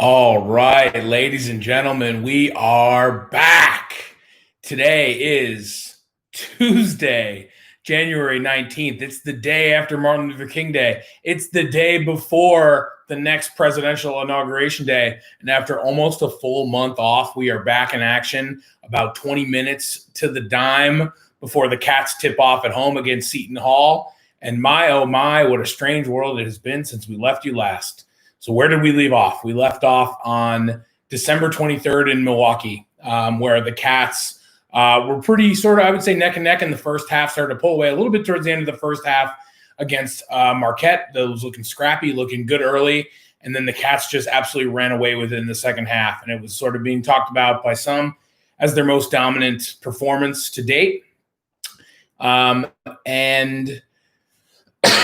All right, ladies and gentlemen, we are back. Today is Tuesday, January 19th. It's the day after Martin Luther King Day. It's the day before the next presidential inauguration day. And after almost a full month off, we are back in action about 20 minutes to the dime before the Cats tip off at home against Seton Hall. And my, oh my, what a strange world it has been since we left you last. So where did we leave off? We left off on December 23rd in Milwaukee, where the Cats were pretty sort of, I would say, neck and neck in the first half, started to pull away a little bit towards the end of the first half against Marquette. That was looking scrappy, looking good early. And then the Cats just absolutely ran away with it in the second half. And it was sort of being talked about by some as their most dominant performance to date.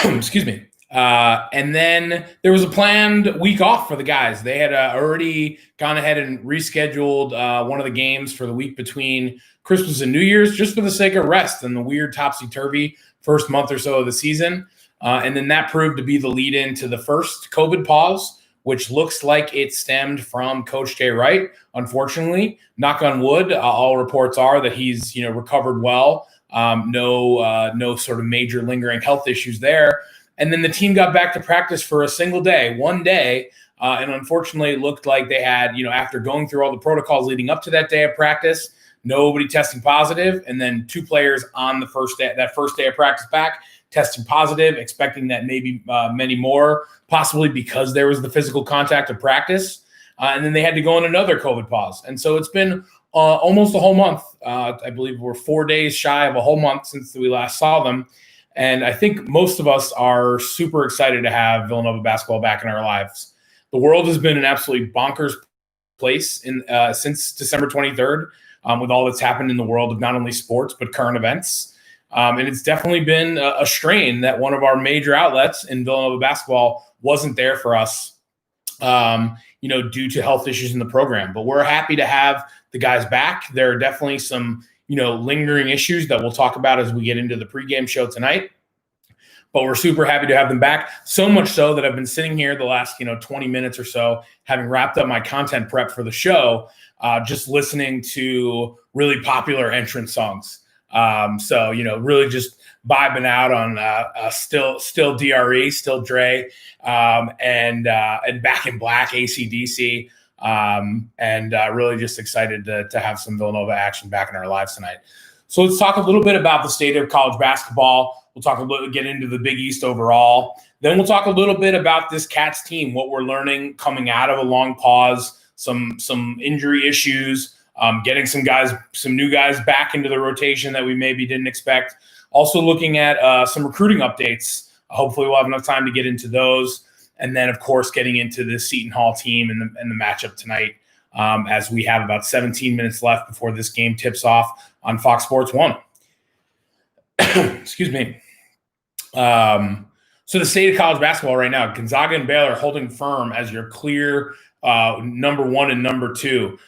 Excuse me. And then there was a planned week off for the guys. They had already gone ahead and rescheduled one of the games for the week between Christmas and New Year's just for the sake of rest and the weird topsy-turvy first month or so of the season. And then that proved to be the lead-in to the first COVID pause, which looks like it stemmed from Coach Jay Wright. Unfortunately, knock on wood, all reports are that he's recovered well. No sort of major lingering health issues there. And then the team got back to practice for a single day, one day. And unfortunately, it looked like they had, after going through all the protocols leading up to that day of practice, nobody testing positive. And then two players on the first day of practice back testing positive, expecting that maybe many more, possibly because there was the physical contact of practice. And then they had to go on another COVID pause. And so it's been almost a whole month. I believe we're 4 days shy of a whole month since we last saw them. And I think most of us are super excited to have Villanova basketball back in our lives. The world has been an absolutely bonkers place since December 23rd with all that's happened in the world of not only sports, but current events. And it's definitely been a strain that one of our major outlets in Villanova basketball wasn't there for us, due to health issues in the program. But we're happy to have the guys back. There are definitely some lingering issues that we'll talk about as we get into the pregame show tonight. But we're super happy to have them back. So much so that I've been sitting here the last, 20 minutes or so, having wrapped up my content prep for the show, just listening to really popular entrance songs. Really just vibing out on still DRE, still Dre, and Back in Black, AC/DC. Really just excited to have some Villanova action back in our lives tonight. So let's talk a little bit about the state of college basketball. We'll talk a little, get into the Big East overall. Then we'll talk a little bit about this Cats team, what we're learning coming out of a long pause, some injury issues, getting some new guys back into the rotation that we maybe didn't expect. Also looking at some recruiting updates. Hopefully we'll have enough time to get into those. And then, of course, getting into the Seton Hall team and the matchup tonight as we have about 17 minutes left before this game tips off on Fox Sports 1. Excuse me. So the state of college basketball right now, Gonzaga and Baylor holding firm as your clear number one and number two.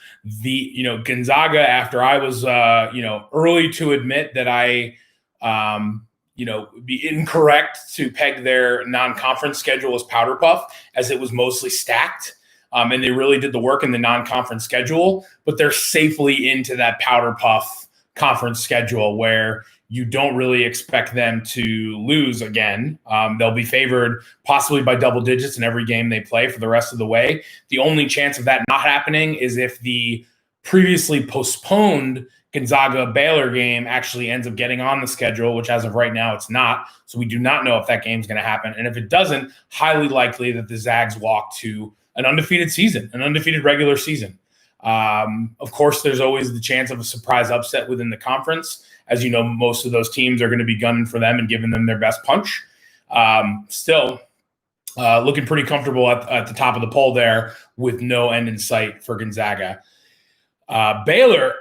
Gonzaga, after I was, early to admit that I be incorrect to peg their non-conference schedule as powder puff, as it was mostly stacked. And they really did the work in the non-conference schedule, but they're safely into that powder puff conference schedule where you don't really expect them to lose again. They'll be favored possibly by double digits in every game they play for the rest of the way. The only chance of that not happening is if the previously postponed Gonzaga-Baylor game actually ends up getting on the schedule, which as of right now, it's not. So we do not know if that game's going to happen. And if it doesn't, highly likely that the Zags walk to an undefeated season, an undefeated regular season. Of course, there's always the chance of a surprise upset within the conference. As you know, most of those teams are going to be gunning for them and giving them their best punch. Still, looking pretty comfortable at the top of the poll there with no end in sight for Gonzaga. Baylor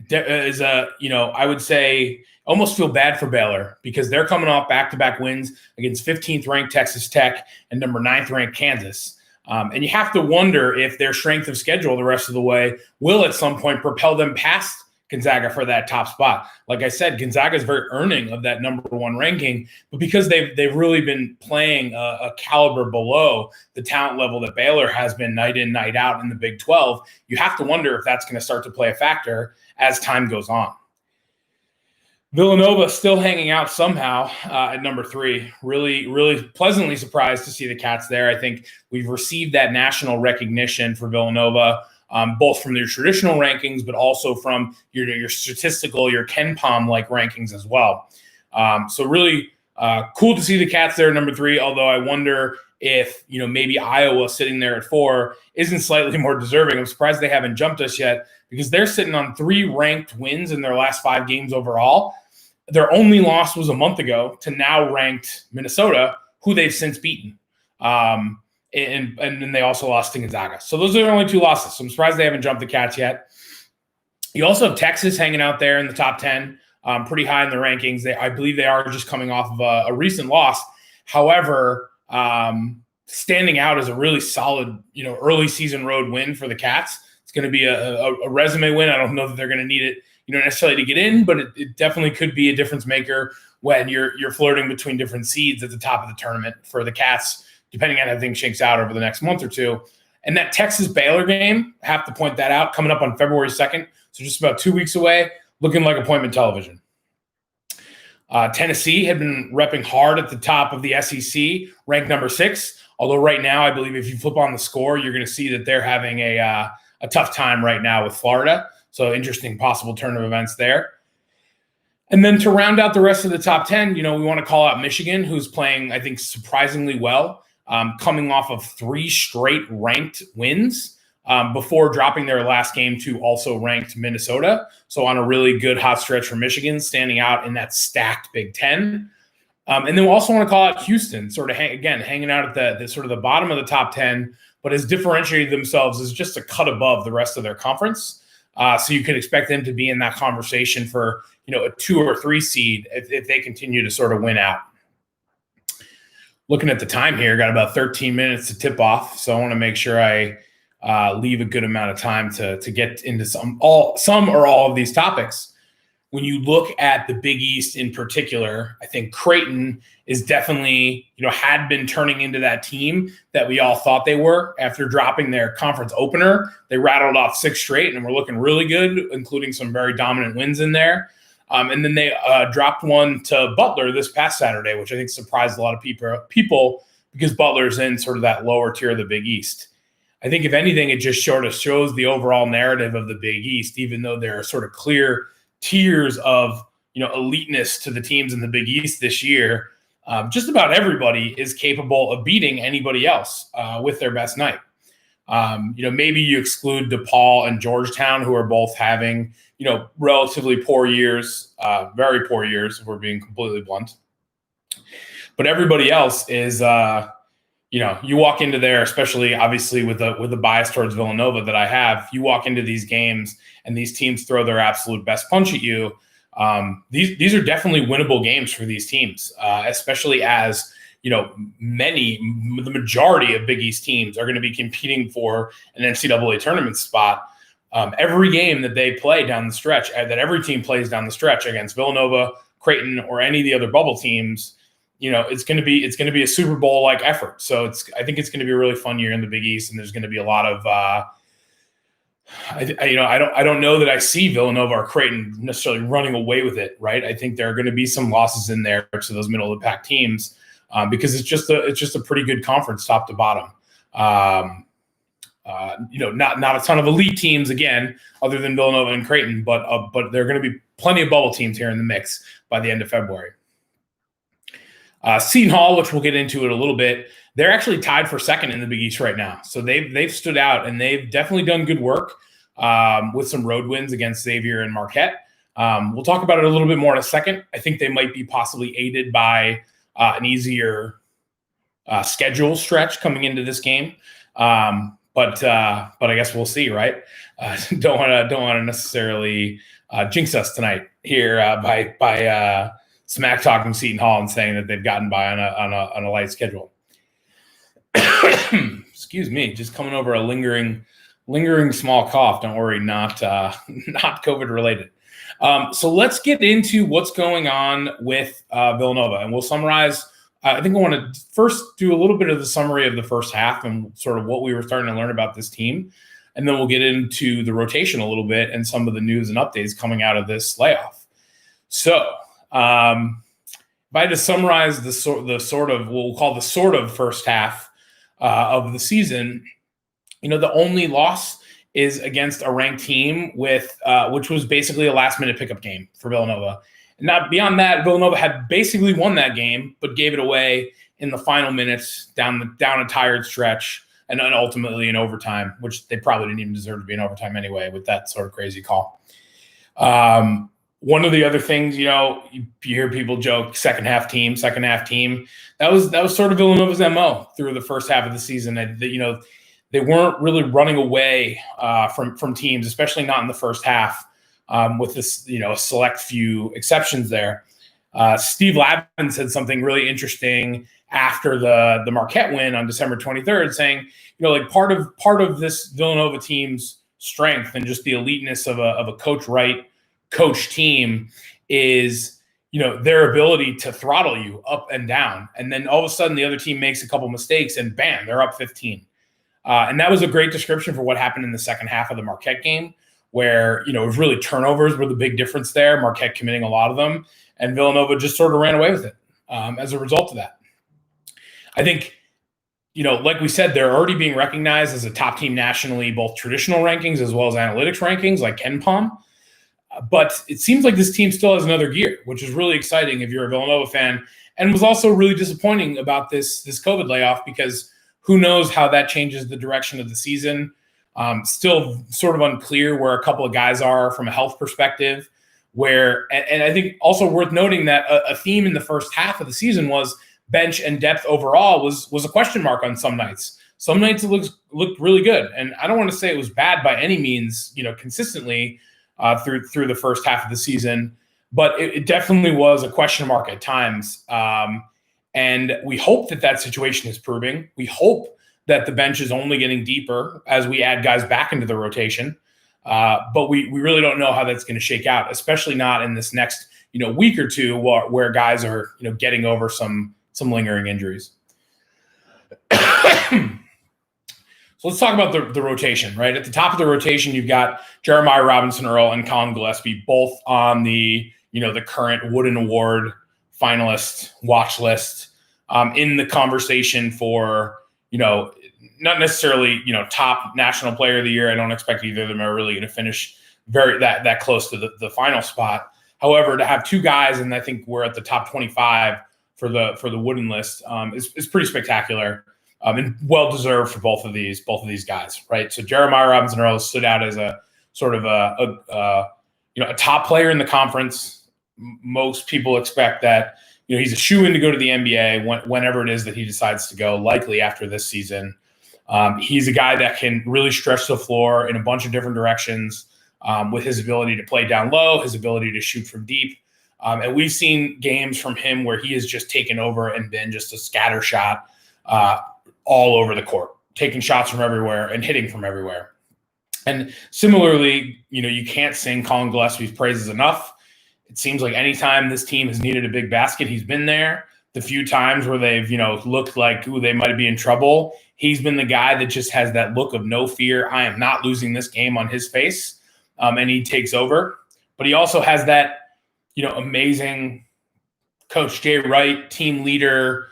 is I would say almost feel bad for Baylor because they're coming off back-to-back wins against 15th ranked Texas Tech and number 9th ranked Kansas. And you have to wonder if their strength of schedule the rest of the way will at some point propel them past Gonzaga for that top spot. Like I said, Gonzaga is very earning of that number one ranking, but because they've really been playing a caliber below the talent level that Baylor has been night in, night out in the Big 12, you have to wonder if that's going to start to play a factor as time goes on. Villanova still hanging out somehow at number 3. Really, really pleasantly surprised to see the Cats there. I think we've received that national recognition for Villanova, both from their traditional rankings, but also from your statistical, your KenPom-like rankings as well. So really cool to see the Cats there at number 3, although I wonder if maybe Iowa sitting there at 4 isn't slightly more deserving. I'm surprised they haven't jumped us yet, because they're sitting on 3 ranked wins in their last 5 games overall. Their only loss was a month ago to now ranked Minnesota, who they've since beaten. And then they also lost to Gonzaga. So those are their only 2 losses. So I'm surprised they haven't jumped the Cats yet. You also have Texas hanging out there in the top 10, pretty high in the rankings. I believe they are just coming off of a recent loss. However, standing out as a really solid, early season road win for the Cats. It's going to be a resume win. I don't know that they're going to need it, necessarily to get in, but it definitely could be a difference maker when you're flirting between different seeds at the top of the tournament for the Cats, depending on how things shakes out over the next month or two. And that Texas-Baylor game, I have to point that out, coming up on February 2nd, so just about 2 weeks away, looking like appointment television. Tennessee had been repping hard at the top of the SEC, ranked number 6, although right now I believe if you flip on the score, you're going to see that they're having a tough time right now with Florida. So interesting possible turn of events there. And then to round out the rest of the top 10, we want to call out Michigan, who's playing, I think, surprisingly well, coming off of 3 straight ranked wins before dropping their last game to also ranked Minnesota. So on a really good hot stretch for Michigan, standing out in that stacked Big 10. And then we also want to call out Houston, sort of, hanging out at the sort of the bottom of the top 10, but has differentiated themselves as just a cut above the rest of their conference. So you could expect them to be in that conversation for, a 2 or 3 seed if they continue to sort of win out. Looking at the time here, got about 13 minutes to tip off. So I want to make sure I leave a good amount of time to get into some or all of these topics. When you look at the Big East in particular, I think Creighton is definitely, had been turning into that team that we all thought they were after dropping their conference opener. They rattled off 6 straight and were looking really good, including some very dominant wins in there. And then they dropped one to Butler this past Saturday, which I think surprised a lot of people because Butler's in sort of that lower tier of the Big East. I think if anything, it just sort of shows the overall narrative of the Big East, even though there are sort of clear tiers of eliteness to the teams in the Big East this year. Just about everybody is capable of beating anybody else with their best night. Maybe you exclude DePaul and Georgetown, who are both having relatively poor years, very poor years, if we're being completely blunt. But everybody else is you walk into there, especially obviously with the bias towards Villanova that I have, you walk into these games and these teams throw their absolute best punch at you. These are definitely winnable games for these teams, especially as, the majority of Big East teams are going to be competing for an NCAA tournament spot. Every game that they play down the stretch, that every team plays down the stretch against Villanova, Creighton, or any of the other bubble teams, it's going to be a Super Bowl like effort. So I think it's going to be a really fun year in the Big East, and there's going to be a lot of I don't know that I see Villanova or Creighton necessarily running away with it, right? I think there are going to be some losses in there to those middle of the pack teams because it's just a pretty good conference top to bottom. Not a ton of elite teams again, other than Villanova and Creighton, but there are going to be plenty of bubble teams here in the mix by the end of February. Seton Hall, which we'll get into it a little bit, they're actually tied for second in the Big East right now. So they've stood out and they've definitely done good work with some road wins against Xavier and Marquette. We'll talk about it a little bit more in a second. I think they might be possibly aided by an easier schedule stretch coming into this game. But I guess we'll see, right? Don't want to necessarily jinx us tonight here by smack talking Seton Hall and saying that they've gotten by on a light schedule. Excuse me, just coming over a lingering small cough. Don't worry, not COVID related. So let's get into what's going on with Villanova, and we'll summarize. I think I want to first do a little bit of the summary of the first half and sort of what we were starting to learn about this team. And then we'll get into the rotation a little bit and some of the news and updates coming out of this layoff. So if I had to summarize the sort of, what we'll call the sort of first half of the season, the only loss is against a ranked team with which was basically a last-minute pickup game for Villanova. And not beyond that, Villanova had basically won that game, but gave it away in the final minutes down a tired stretch, and then ultimately in overtime, which they probably didn't even deserve to be in overtime anyway with that sort of crazy call. One of the other things, you hear people joke, second half team. That was sort of Villanova's MO through the first half of the season. They weren't really running away from teams, especially not in the first half. With this, a select few exceptions there. Steve Lavin said something really interesting after the Marquette win on December 23rd, saying, part of this Villanova team's strength and just the eliteness of a coach team is, their ability to throttle you up and down. And then all of a sudden the other team makes a couple mistakes and bam, they're up 15. And that was a great description for what happened in the second half of the Marquette game, where, it was really turnovers were the big difference there, Marquette committing a lot of them, and Villanova just sort of ran away with it as a result of that. I think, like we said, they're already being recognized as a top team nationally, both traditional rankings as well as analytics rankings like KenPom. But it seems like this team still has another gear, which is really exciting if you're a Villanova fan, and was also really disappointing about this COVID layoff, because who knows how that changes the direction of the season. Still sort of unclear where a couple of guys are from a health perspective, and I think also worth noting that a theme in the first half of the season was bench and depth overall was a question mark on some nights. Some nights it looked really good. And I don't want to say it was bad by any means, consistently through the first half of the season, but it definitely was a question mark at times. And we hope that situation is proving. We hope that the bench is only getting deeper as we add guys back into the rotation. But we really don't know how that's going to shake out, especially not in this next, week or two where guys are, getting over some lingering injuries. So let's talk about the rotation, right? At the top of the rotation, you've got Jeremiah Robinson-Earl and Colin Gillespie, both on the current Wooden Award finalist watch list, in the conversation for, not necessarily, top national player of the year. I don't expect either of them are really going to finish that close to the final spot. However, to have two guys, and I think we're at the top 25 for the Wooden list, is pretty spectacular. And well deserved for both of these guys, right? So Jeremiah Robinson-Earl stood out as a sort of a top player in the conference. Most people expect that he's a shoo-in to go to the NBA whenever it is that he decides to go, likely after this season. He's a guy that can really stretch the floor in a bunch of different directions with his ability to play down low, his ability to shoot from deep. And we've seen games from him where he has just taken over and been just a scatter shot all over the court, taking shots from everywhere and hitting from everywhere. And similarly, you can't sing Colin Gillespie's praises enough. It seems like anytime this team has needed a big basket, he's been there. The few times where they've, looked like they might be in trouble, he's been the guy that just has that look of no fear. I am not losing this game on his face. And he takes over. But he also has that, amazing Coach Jay Wright, team leader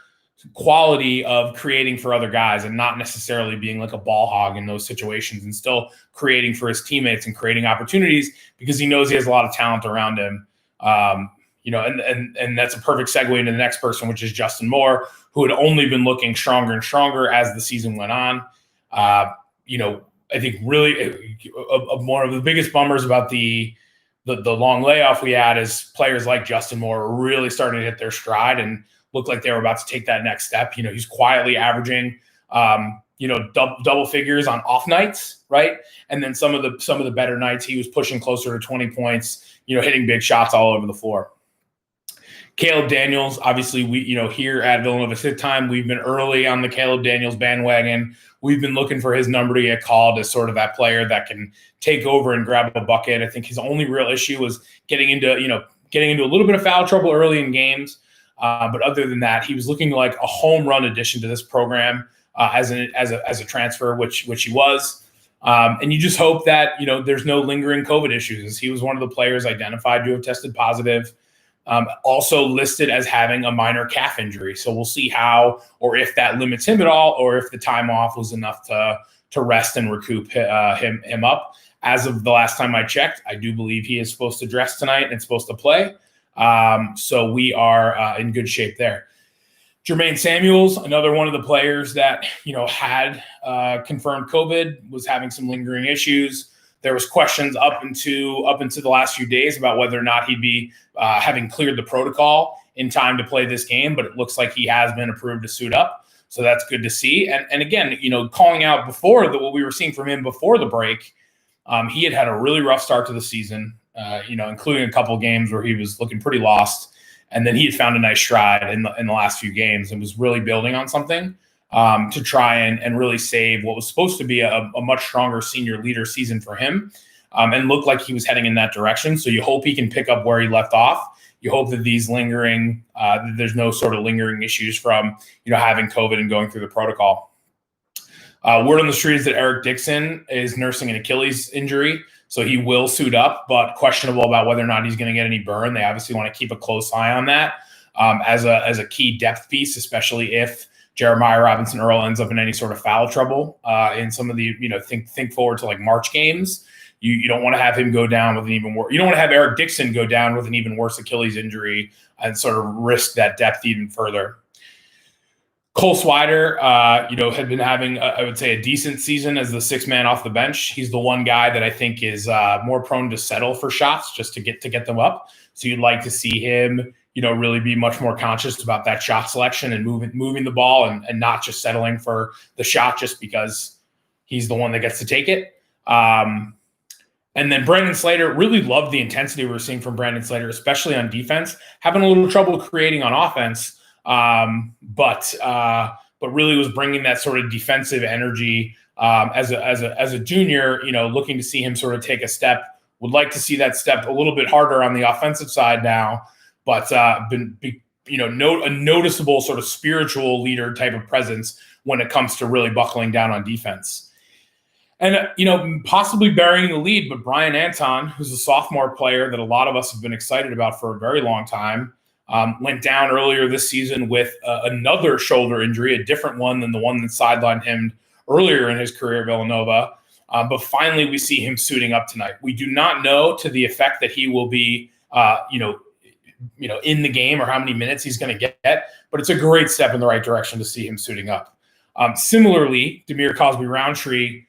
quality of creating for other guys and not necessarily being like a ball hog in those situations, and still creating for his teammates and creating opportunities because he knows he has a lot of talent around him. And that's a perfect segue into the next person, which is Justin Moore, who had only been looking stronger and stronger as the season went on. I think really one of the biggest bummers about the long layoff we had is players like Justin Moore were really starting to hit their stride and looked like they were about to take that next step. He's quietly averaging, double figures on off nights, right? And then some of the better nights, he was pushing closer to 20 points, hitting big shots all over the floor. Caleb Daniels, obviously, we here at Villanova Sit Time, we've been early on the Caleb Daniels bandwagon. we've been looking for his number to get called as sort of that player that can take over and grab a bucket. I think his only real issue was getting into a little bit of foul trouble early in games. But other than that, he was looking like a home run addition to this program as a transfer, which he was. And you just hope that, there's no lingering COVID issues. He was one of the players identified to have tested positive, also listed as having a minor calf injury. So we'll see how, or if that limits him at all, or if the time off was enough to rest and recoup him up. As of the last time I checked, I do believe he is supposed to dress tonight and supposed to play. So we are in good shape there. Jermaine Samuels, another one of the players that, had confirmed COVID, was having some lingering issues. There was questions up into the last few days about whether or not he'd be having cleared the protocol in time to play this game, but it looks like he has been approved to suit up. So that's good to see. And again, calling out what we were seeing from him before the break, he had a really rough start to the season, including a couple of games where he was looking pretty lost. And then he had found a nice stride in the last few games and was really building on something to try and really save what was supposed to be a much stronger senior leader season for him, and looked like he was heading in that direction. So you hope he can pick up where he left off. You hope that there's no sort of lingering issues from, having COVID and going through the protocol. Word on the street is that Eric Dixon is nursing an Achilles injury. So he will suit up, but questionable about whether or not he's going to get any burn. They obviously want to keep a close eye on that as a key depth piece, especially if Jeremiah Robinson Earl ends up in any sort of foul trouble in some of the, think forward to like March games. You don't want to have him go down with an even worse. You don't want to have Eric Dixon go down with an even worse Achilles injury and sort of risk that depth even further. Cole Swider, had been having, I would say, a decent season as the sixth man off the bench. He's the one guy that I think is more prone to settle for shots just to get them up. So you'd like to see him, really be much more conscious about that shot selection and moving the ball and not just settling for the shot just because he's the one that gets to take it. And then Brandon Slater, really loved the intensity we're seeing from Brandon Slater, especially on defense. Having a little trouble creating on offense. But really was bringing that sort of defensive energy as a junior, looking to see him sort of take a step. Would like to see that step a little bit harder on the offensive side now, but a noticeable sort of spiritual leader type of presence when it comes to really buckling down on defense. And, possibly burying the lead, but Brian Anton, who's a sophomore player that a lot of us have been excited about for a very long time, went down earlier this season with another shoulder injury, a different one than the one that sidelined him earlier in his career at Villanova. But finally, we see him suiting up tonight. We do not know to the effect that he will be, in the game or how many minutes he's going to get, but it's a great step in the right direction to see him suiting up. Similarly, Demir Cosby-Roundtree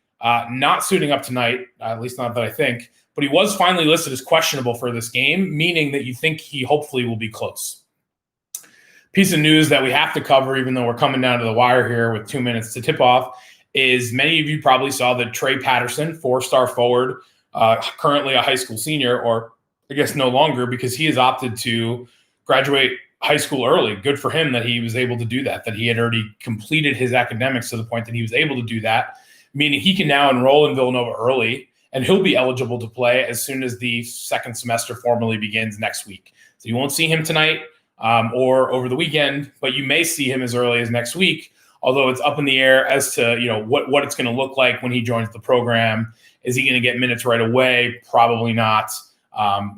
not suiting up tonight, at least not that I think, but he was finally listed as questionable for this game, meaning that you think he hopefully will be close. Piece of news that we have to cover, even though we're coming down to the wire here with 2 minutes to tip off, is many of you probably saw that Trey Patterson, four-star forward, currently a high school senior, or I guess no longer because he has opted to graduate high school early. Good for him that he was able to do that he had already completed his academics to the point that he was able to do that, meaning he can now enroll in Villanova early, and he'll be eligible to play as soon as the second semester formally begins next week. So you won't see him tonight or over the weekend, but you may see him as early as next week, although it's up in the air as to what it's going to look like when he joins the program. Is he going to get minutes right away? Probably not.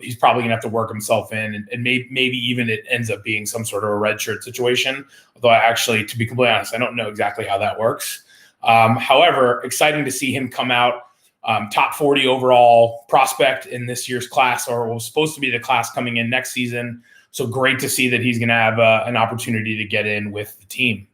He's probably going to have to work himself in, and maybe even it ends up being some sort of a redshirt situation, although to be completely honest, I don't know exactly how that works. However, exciting to see him come out. Top 40 overall prospect in this year's class, or was supposed to be the class coming in next season. So great to see that he's going to have an opportunity to get in with the team.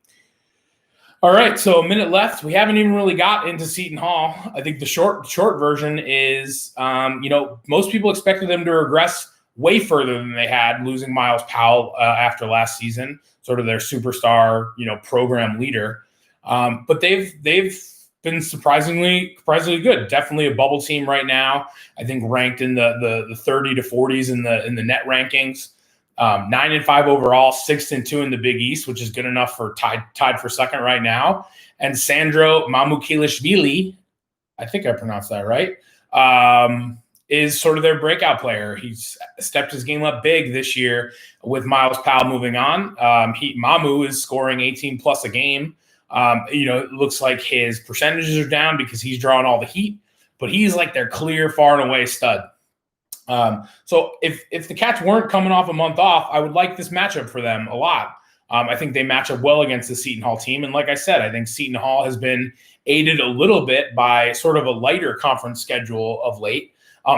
All right, so a minute left. We haven't even really got into Seton Hall. I think the short version is, most people expected them to regress way further than they had, losing Miles Powell after last season, sort of their superstar, program leader. But they've been surprisingly good. Definitely a bubble team right now. I think ranked in the 30 to 40s in the net rankings. 9-5 overall, 6-2 in the Big East, which is good enough for tied for second right now. and Sandro Mamukilishvili, I think I pronounced that right, is sort of their breakout player. He's stepped his game up big this year with Miles Powell moving on. Mamu is scoring 18 plus a game. It looks like his percentages are down because he's drawing all the heat, but he's like their clear, far and away stud. So if the Cats weren't coming off a month off, I would like this matchup for them a lot. I think they match up well against the Seton Hall team. And like I said, I think Seton Hall has been aided a little bit by sort of a lighter conference schedule of late,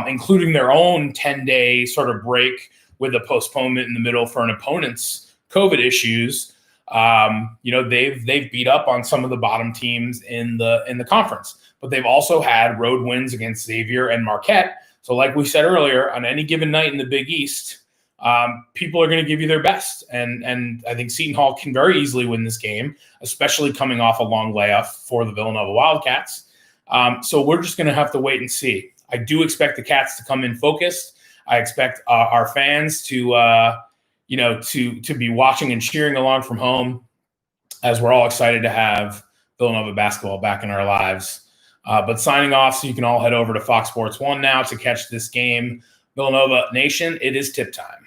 including their own 10-day sort of break with a postponement in the middle for an opponent's COVID issues. They've beat up on some of the bottom teams in the conference, but they've also had road wins against Xavier and Marquette. So like we said earlier, on any given night in the Big East, people are going to give you their best. And I think Seton Hall can very easily win this game, especially coming off a long layoff for the Villanova Wildcats. So we're just going to have to wait and see. I do expect the Cats to come in focused. I expect our fans to be watching and cheering along from home, as we're all excited to have Villanova basketball back in our lives. But signing off, so you can all head over to Fox Sports 1 now to catch this game. Villanova Nation, it is tip time.